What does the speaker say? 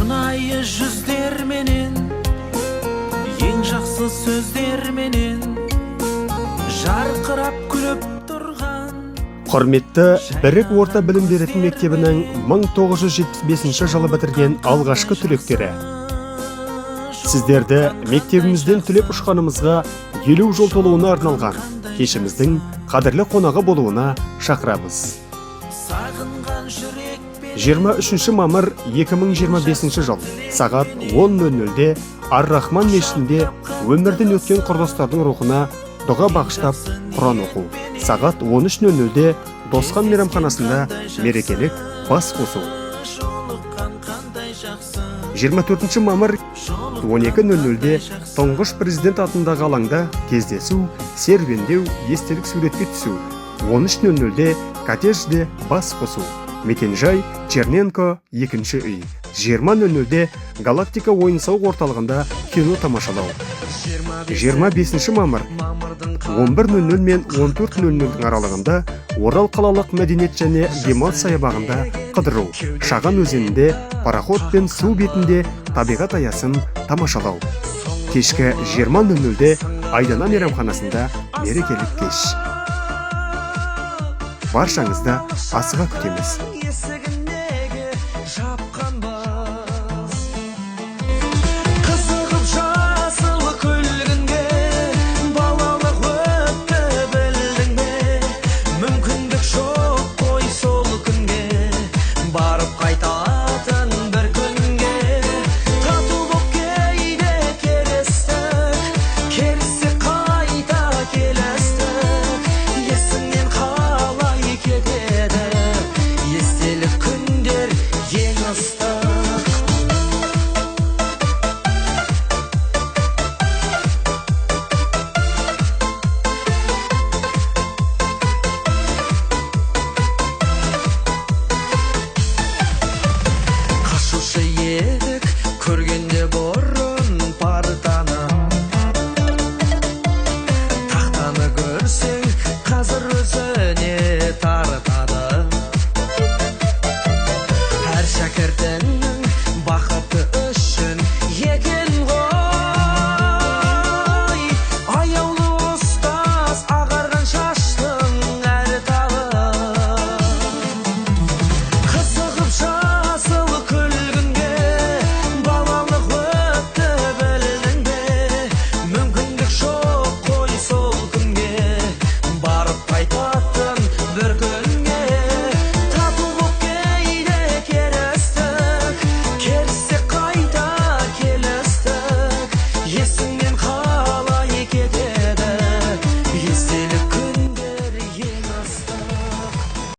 шынайы жүздерменен, ең жақсы сөздерменен жарқырап күліп тұрған. Құрметті Бірік орта білім беретін мектебінің 1975 жылы бітірген алғашқы түлектері. Сіздерді мектебімізден түлеп ұшқанымызға 50 жыл толуына арналған кешіміздің қадірлі қонағы болуына шақырамыз. 23 мамыр 2025 жыл сағат 10:00-де Ар-Рахман мешітінде өмірден өткен құрдастардың рухына дұға бағыштап Құран оқу. Сағат 13:00-де Досқан мейрамханасында мерекелік бас қосу. 24 мамыр 12:00-де тұңғыш президент атындағы алаңда кездесу, серуендеу, естелік суретке түсу. 13:00-де коттеджде бас қосу. Мекенжай Черненко 2-ші үй. 20:00-де Галактика ойын-сауық орталығында кино тамашалау. 25 мамыр 11:00 мен 14:00 аралығында Орал қалалық мәдениет және демалыс саябағында қыдыру. Шаған өзенінде пароход пен су бетінде табиғат аясын тамашалау. Кешкі 20:00-де Айдана мейрамханасында мерекелік кеш. Баршаңызды асыға күтеміз.